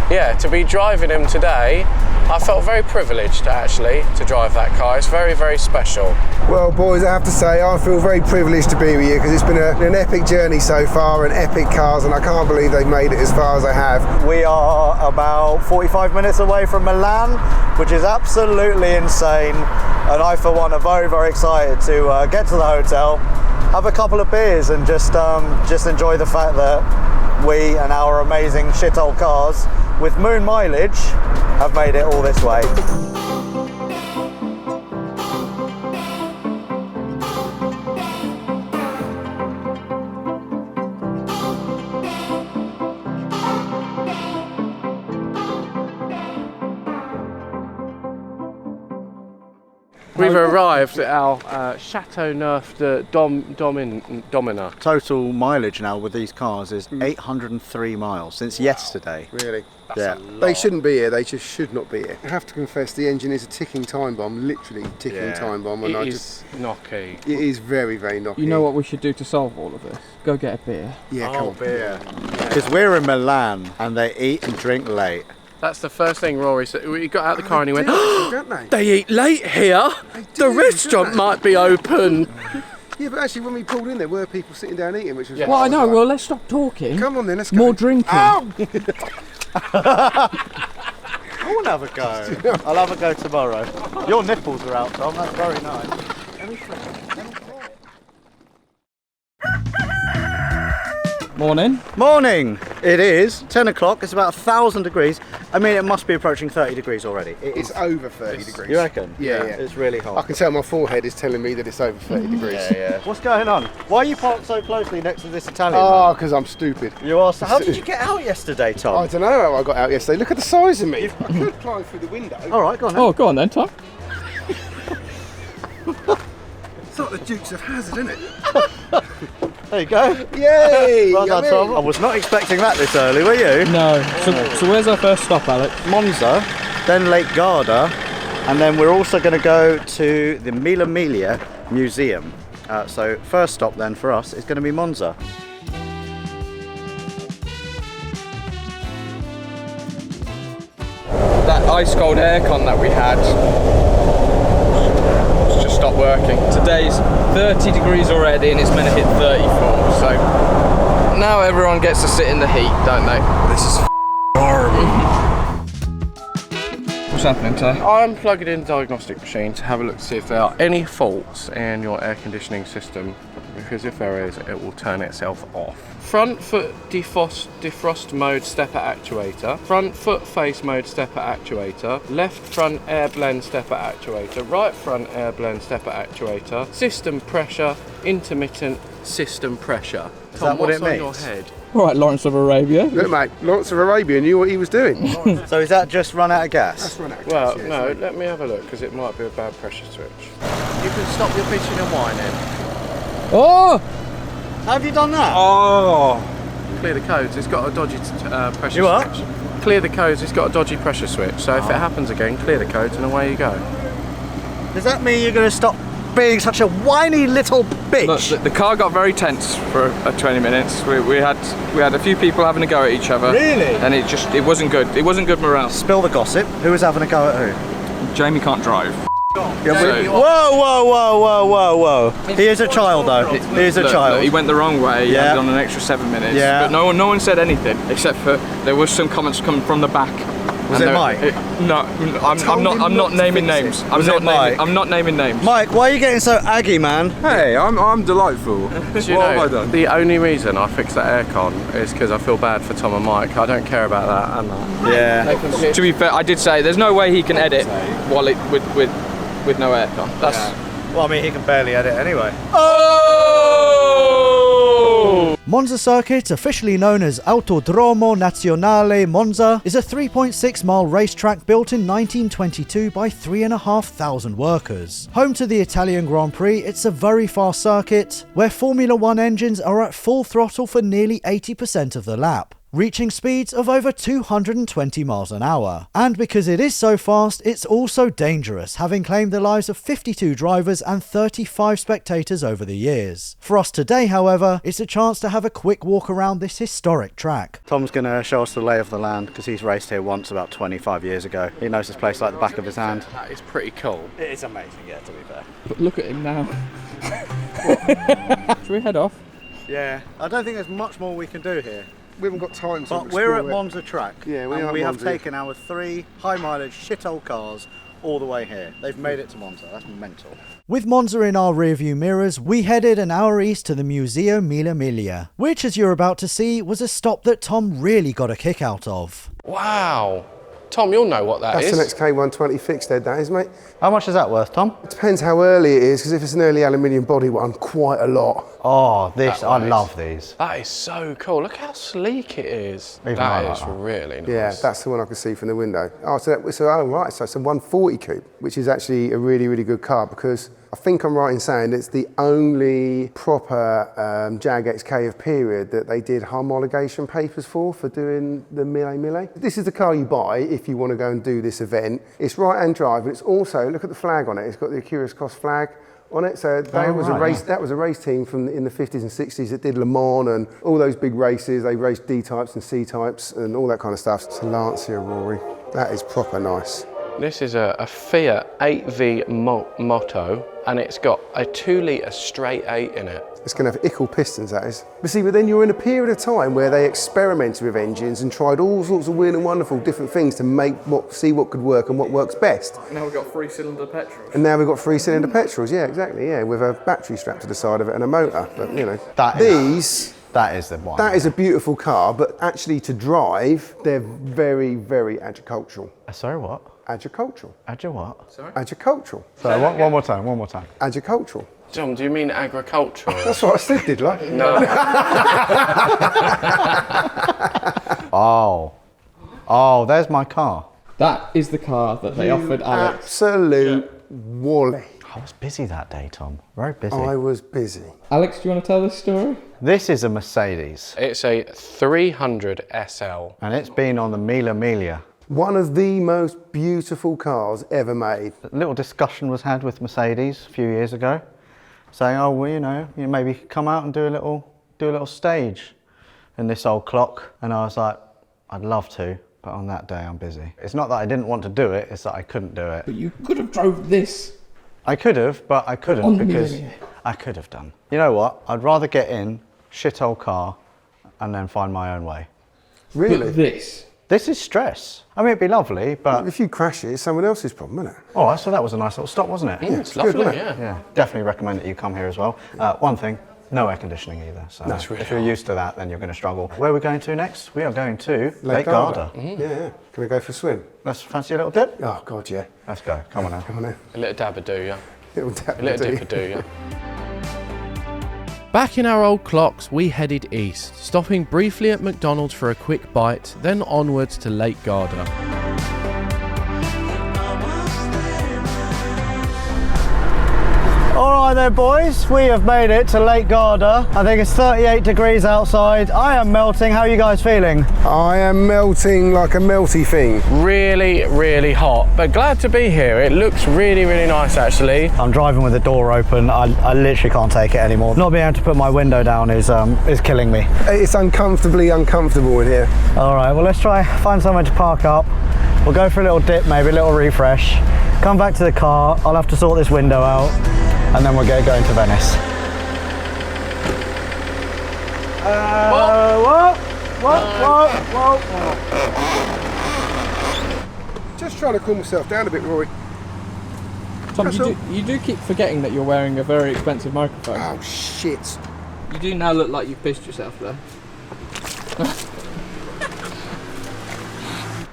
yeah, to be driving him today, I felt very privileged actually to drive that car. It's very, very special. Well, boys, I have to say I feel very privileged to be with you because it's been an epic journey so far and epic cars, and I can't believe they've made it as far as they have. We are about 45 minutes away from Milan, which is absolutely insane, and I for one are very, very excited to get to the hotel, have a couple of beers and just enjoy the fact that we and our amazing shit old cars with moon mileage have made it all this way. We've arrived at our Chateau Neuf de Domina. Total mileage now with these cars is 803 miles since yesterday. Really? Yeah. They shouldn't be here, they just should not be here. I have to confess, the engine is a ticking time bomb, literally ticking time bomb. And It is knocky. It is very, very knocky. You know what we should do to solve all of this? Go get a beer. Yeah, come on. Beer. Because we're in Milan and they eat and drink late. That's the first thing Rory said. He got out of the car and he went, don't they? "They eat late here. The restaurant might be open." Yeah, but actually when we pulled in there were people sitting down eating, which was... Well, I know. Well, let's stop talking. Come on then, let's go. More drinking. I will have a go. I'll have a go tomorrow. Your nipples are out, Tom. That's very nice. Morning. Morning. It is 10 o'clock. It's about 1,000 degrees. I mean, it must be approaching 30 degrees already. It's over 30 degrees. You reckon? Yeah. It's really hot. I can tell my forehead is telling me that it's over 30 degrees. Yeah. What's going on? Why are you parked so closely next to this Italian Oh, man? because I'm stupid. You are. So how did you get out yesterday, Tom? I don't know how I got out yesterday. Look at the size of me. I could climb through the window. All right, go on then. Oh, go on then, Tom. It's like the Dukes of Hazzard, isn't it? There you go. Yay! Well done, Tom. I was not expecting that this early, were you? No. So where's our first stop, Alex? Monza, then Lake Garda, and then we're also going to go to the Mille Miglia Museum. So first stop then for us is going to be Monza. That ice cold aircon that we had just stopped working. Today's 30 degrees already and it's meant to hit 34, so now everyone gets to sit in the heat, don't they? This is horrible. What's happening, Ty? I'm plugging in the diagnostic machine to have a look to see if there are any faults in your air conditioning system, because if there is, it will turn itself off. Front foot defrost mode stepper actuator, front foot face mode stepper actuator, left front air blend stepper actuator, right front air blend stepper actuator, system pressure, intermittent system pressure. Is Tom, that what what's it on your means? head? All right, Lawrence of Arabia. Look, mate, Lawrence of Arabia knew what he was doing. So is that just run out of gas? That's run out of Well, gas, no, yes, let me have a look, because it might be a bad pressure switch. You can stop your bitching and whining. Oh! How have you done that? Oh! Clear the codes, it's got a dodgy pressure You what? switch. Clear the codes, it's got a dodgy pressure switch. So if it happens again, clear the codes and away you go. Does that mean you're going to stop being such a whiny little bitch? Look, the car got very tense for 20 minutes. We had a few people having a go at each other. Really? And it wasn't good. It wasn't good morale. Spill the gossip. Who was having a go at who? Jamie can't drive. Yeah, So- whoa. He is a child though. He is a child. He went the wrong way. He Yeah. added on an extra 7 minutes. Yeah. But no one said anything except for there was some comments coming from the back. Was And it there- Mike? No, I'm not naming names. Was it Mike? I'm not naming names. Mike, why are you getting so aggy, man? Hey, I'm delightful. Do you What know, have I done? the only reason I fixed that aircon is because I feel bad for Tom and Mike. I don't care about that and that. Yeah. To be fair, I did say there's no way he can edit while it with no aircon. That's Well, I mean, he can barely edit anyway. Oh! Monza Circuit, officially known as Autodromo Nazionale Monza, is a 3.6 mile racetrack built in 1922 by 3,500 workers. Home to the Italian Grand Prix, it's a very fast circuit where Formula 1 engines are at full throttle for nearly 80% of the lap, reaching speeds of over 220 miles an hour. And because it is so fast, it's also dangerous, having claimed the lives of 52 drivers and 35 spectators over the years. For us today, however, it's a chance to have a quick walk around this historic track. Tom's going to show us the lay of the land because he's raced here once about 25 years ago. He knows this place like the back of his hand. That is pretty cool. It is amazing, yeah, to be fair. But look at him now. Should we head off? Yeah, I don't think there's much more we can do here. We haven't got time to But explore we're at it. Monza track. Yeah, we and are we at have Monza, yeah. taken our 3 high mileage shithole cars all the way here. They've made it to Monza. That's mental. With Monza in our rearview mirrors, we headed an hour east to the Museo Mille Miglia, which, as you're about to see, was a stop that Tom really got a kick out of. Wow. Tom, you'll know what that That's is. an XK120 fixed head, that is, mate. How much is that worth, Tom? It depends how early it is, because if it's an early aluminium body one, quite a lot. Oh, this, That I one is- love these. That is so cool. Look how sleek it is. Even That I is like that. really nice. Yeah, that's the one I can see from the window. Oh, so it's a 140 coupe, which is actually a really, really good car, because I think I'm right in saying it's the only proper Jag XK of period that they did homologation papers for doing the Mille Miglia. This is the car you buy if you want to go and do this event. It's right-hand drive, but it's also, look at the flag on it, it's got the Curious Cos flag on it. So that was a race team from in the 50s and 60s that did Le Mans and all those big races. They raced D-types and C-types and all that kind of stuff. It's a Lancia, Rory. That is proper nice. This is a Fiat 8V Moto, and it's got a 2 litre straight 8 in it. It's going to have Ickle pistons, that is. But see, but then you're in a period of time where they experimented with engines and tried all sorts of weird and wonderful different things to see what could work and what works best. Now we've got 3-cylinder petrols. And now we've got 3-cylinder petrols, yeah, exactly, yeah, with a battery strapped to the side of it and a motor. But, you know, That is the one. That is a beautiful car, but actually to drive, they're very, very agricultural. Sorry, what? Agricultural. What? Sorry? Agricultural. Sorry, one more time. Agricultural. John, do you mean agricultural? That's what I said, did I? No. Oh, there's my car. That is the car that they offered Alex. Absolute wally. I was busy that day, Tom. Very busy. I was busy. Alex, do you want to tell this story? This is a Mercedes, It's a 300 SL. and it's been on the Mille Miglia. One of the most beautiful cars ever made. A little discussion was had with Mercedes a few years ago, saying, "Oh, well, you maybe come out and do a little stage in this old clock." And I was like, "I'd love to, but on that day I'm busy." It's not that I didn't want to do it; it's that I couldn't do it. But you could have drove this. I could have, but I couldn't On the because Mille Miglia. I could have done. You know what? I'd rather get in shit old car and then find my own way. Really? But this. This is stress. I mean, it'd be lovely, but If you crash it, it's someone else's problem, isn't it? oh, so that was a nice little stop, wasn't it? Yeah, it's lovely, good, wasn't yeah. Yeah, definitely recommend that you come here as well. One thing, no air conditioning either. So That's really if you're used to that, then you're going to struggle. Where are we going to next? We are going to Lake Garda. Garda. Yeah. Can we go for a swim? Let's fancy a little dip? Oh, God, yeah. Let's go. Come on now. Come on then. A little dabba-doo, yeah. Little tap A little do. dipper-doo, yeah. Back in our old clocks, we headed east, stopping briefly at McDonald's for a quick bite, then onwards to Lake Garda. All right there, boys. We have made it to Lake Garda. I think it's 38 degrees outside. I am melting. How are you guys feeling? I am melting like a melty thing. Really, really hot, but glad to be here. It looks really, really nice, actually. I'm driving with the door open. I literally can't take it anymore. Not being able to put my window down is killing me. It's uncomfortably uncomfortable in here. All right, well, let's try find somewhere to park up. We'll go for a little dip, maybe a little refresh. Come back to the car. I'll have to sort this window out, and then we'll get going to Venice. Whoa. Just trying to cool myself down a bit, Rory. Tom, That's you do keep forgetting that you're wearing a very expensive microphone. Oh, shit. You do now look like you've pissed yourself there.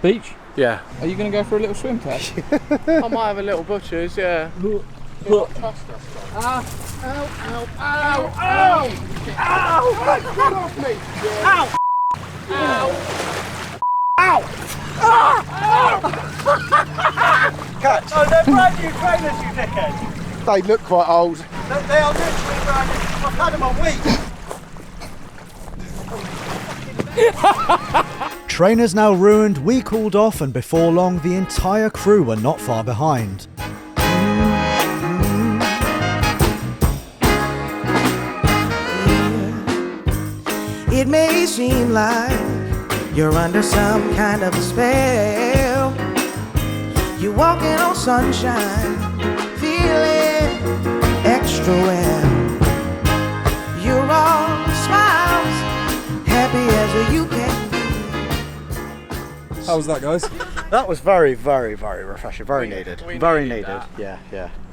Beach, Yeah. are you going to go for a little swim test? I might have a little butcher's, yeah. Catch. Oh, they're brand new trainers, you dickhead. They look quite old. They are literally brand new. I've had them a week. Trainers now ruined, we called off, and before long the entire crew were not far behind. It may seem like you're under some kind of a spell. You're walking on sunshine, feeling extra well. You're all smiles, happy as you can be. How was that, guys? That was very, very, very refreshing. Very needed. Very needed. that. Yeah.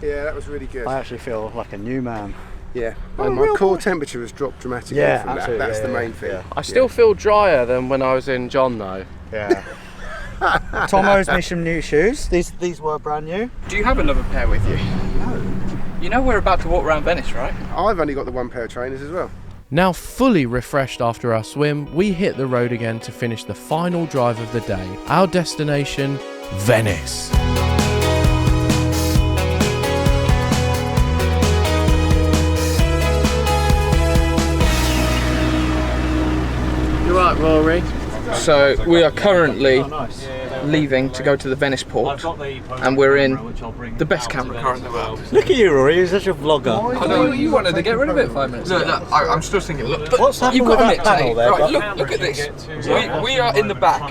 Yeah, that was really good. I actually feel like a new man. Yeah. And my core temperature has dropped dramatically Yeah, from that. absolutely, That's yeah, the yeah, main thing. yeah. I still feel drier than when I was in John, though. Yeah. Tom owes me some new shoes. These were brand new. Do you have another pair with you? No. You know we're about to walk around Venice, right? I've only got the one pair of trainers as well. Now fully refreshed after our swim, we hit the road again to finish the final drive of the day. Our destination, Venice. You're right, Rory. So we are currently leaving to go to the Venice port, and we're in the best camera car in the world. Look at you, Rory, you're such a vlogger. I know you wanted to get rid of it 5 minutes ago. Look, I'm still thinking, look, but what's happening you've got with to that admit, panel there? right, look at this. We are in the back,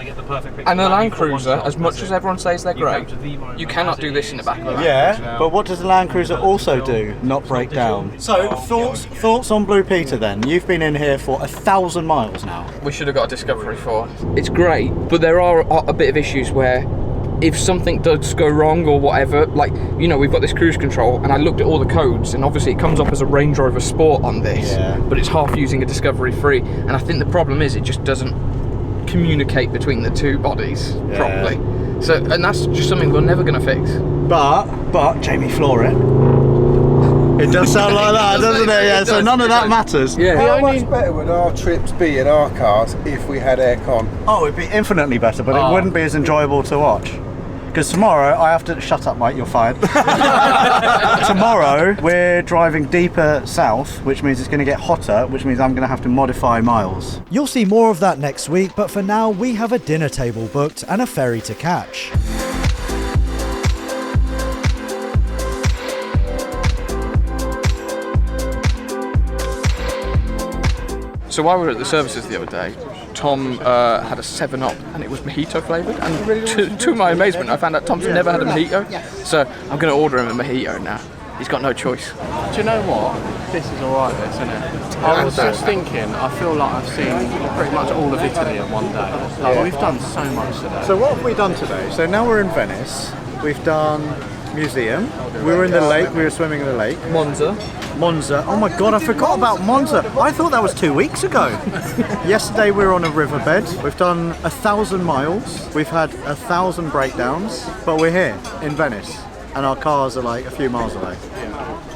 and the Land Cruiser, as much as everyone says they're great, you cannot do this in the back of the Land Cruiser. Yeah, but what does the Land Cruiser also do? Not break down. So, thoughts on Blue Peter then? You've been in here for 1,000 miles now. We should have got a Discovery 4. It's great, but there are a bit of issues where if something does go wrong or whatever, like, you know, we've got this cruise control, and I looked at all the codes, and obviously it comes up as a Range Rover Sport on this, but it's half using a Discovery 3, and I think the problem is it just doesn't communicate between the two bodies properly. So, and that's just something we're never going to fix. But Jamie Floor it does sound like that, doesn't it? Yeah, so none of that matters. Yeah. How much better would our trips be in our cars if we had aircon? Oh, it'd be infinitely better, but it wouldn't be as enjoyable to watch. Because tomorrow I have to... Shut up, mate, you're fired. Tomorrow we're driving deeper south, which means it's going to get hotter, which means I'm going to have to modify miles. You'll see more of that next week, but for now we have a dinner table booked and a ferry to catch. So while we were at the services the other day, Tom had a 7-Up and it was mojito flavoured, and to my amazement I found out Tom's never had a mojito, so I'm going to order him a mojito now. He's got no choice. Do you know what? This is alright, this, isn't it? I was just thinking, I feel like I've seen pretty much all of Italy in one day. Like, we've done so much today. So what have we done today? So now we're in Venice. We've done museum. We were in the lake. We were swimming in the lake. Monza. Oh my god, I forgot about Monza. I thought that was 2 weeks ago. Yesterday we were on a riverbed. We've done 1,000 miles. We've had 1,000 breakdowns, but we're here in Venice, and our cars are like a few miles away.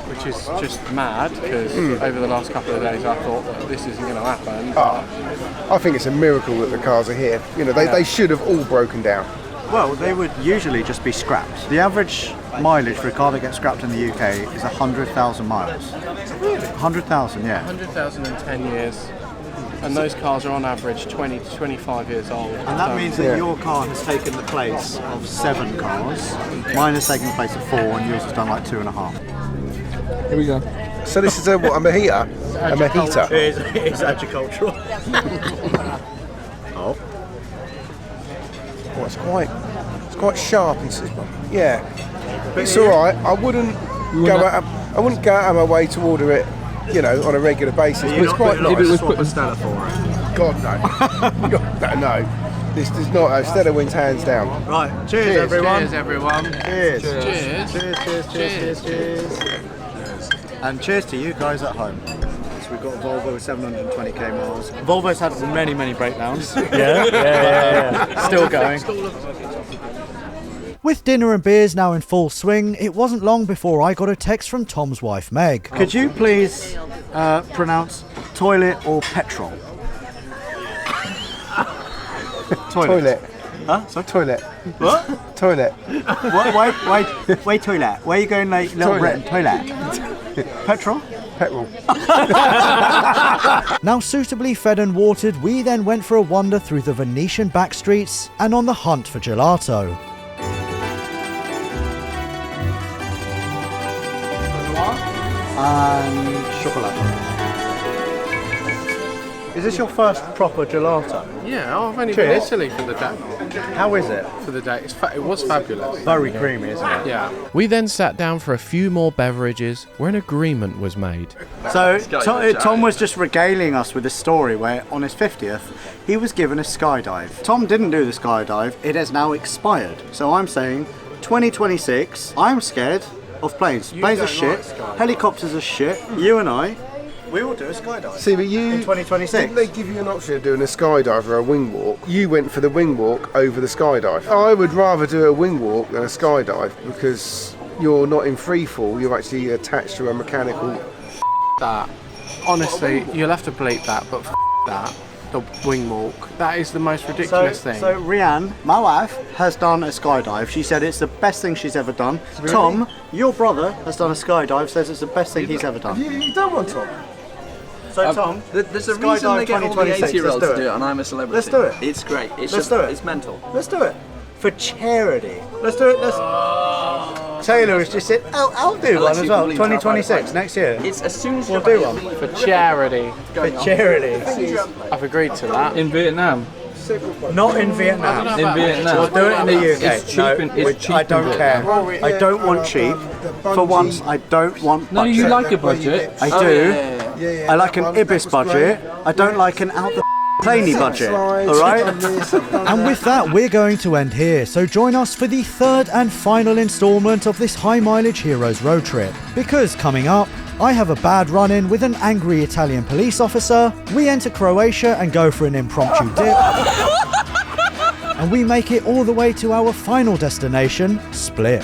Which is just mad, because over the last couple of days I thought that this isn't going to happen. I think it's a miracle that the cars are here. You know, they should have all broken down. Well, they would usually just be scrapped. The average mileage for a car that gets scrapped in the UK is 100,000 miles. Really? 100,000, yeah. 100,000 in 10 years. And those cars are on average 20 to 25 years old. And that means that your car has taken the place of 7 cars. Mine has taken the place of 4, and yours has done like 2.5. Here we go. So this is a mojito? A mojito? It is agricultural. Oh. Oh, it's quite sharp. Yeah, it's all right. I wouldn't go out of my way to order it, you know, on a regular basis. But it's quite nice. Swap a Stella for it. God no, God, no. This does not. Stella wins hands down. Right. Cheers, everyone. Cheers, everyone. Cheers. Cheers. Cheers. And cheers to you guys at home. So we've got a Volvo with 720k miles. Volvo's had many breakdowns. Yeah. Still going. With dinner and beers now in full swing, it wasn't long before I got a text from Tom's wife Meg. Could you please pronounce toilet or petrol? Toilet. Huh? Sorry? Toilet. What? Toilet. Why toilet? Where are you going, like Little Britain? Toilet. Petrol? Petrol. Now suitably fed and watered, we then went for a wander through the Venetian back streets and on the hunt for gelato. And chocolate. Is this your first proper gelato? Yeah, I've only been in Italy for the day. How is it? For the day, it was fabulous. Very creamy, isn't it? Yeah. We then sat down for a few more beverages where an agreement was made. So Tom was just regaling us with a story where on his 50th he was given a skydive. Tom didn't do the skydive, it has now expired. So I'm saying 2026, I'm scared of planes. Planes are shit, helicopters are shit. You and I, we will do a skydive. See, but in 2026. Didn't they give you an option of doing a skydive or a wing walk? You went for the wing walk over the skydive. I would rather do a wing walk than a skydive because you're not in free fall, you're actually attached to a mechanical. That. Honestly, you'll have to bleep that, but that. The wing walk. That is the most ridiculous thing. So Rianne, my wife, has done a skydive. She said it's the best thing she's ever done. Really? Tom, your brother, has done a skydive, says it's the best thing he's ever done. Have you done one, Tom? So Tom, There's a Skydive reason they get all the 2026, 80-year-olds let's to do do it. it, and I'm a celebrity. Let's do it. It's great. Let's do it. It's mental. Let's do it. For charity. Let's do it. Taylor has just said, I'll do Unless one as you well. can believe how 2026, bad next year. It's as soon as We'll you're do one. For charity. For charity. I've agreed to that. In Vietnam. Not in Vietnam. In Vietnam. We'll do it in the UK. It's cheap it's cheap I don't in care. Vietnam. I don't want cheap. For once, I don't want No, budget. you like a budget. I do. I like an Ibis budget. I don't like an out the planey budget. Alright? And with that, we're going to end here, so join us for the third and final instalment of this High Mileage Heroes road trip. Because coming up, I have a bad run-in with an angry Italian police officer, we enter Croatia and go for an impromptu dip, and we make it all the way to our final destination, Split.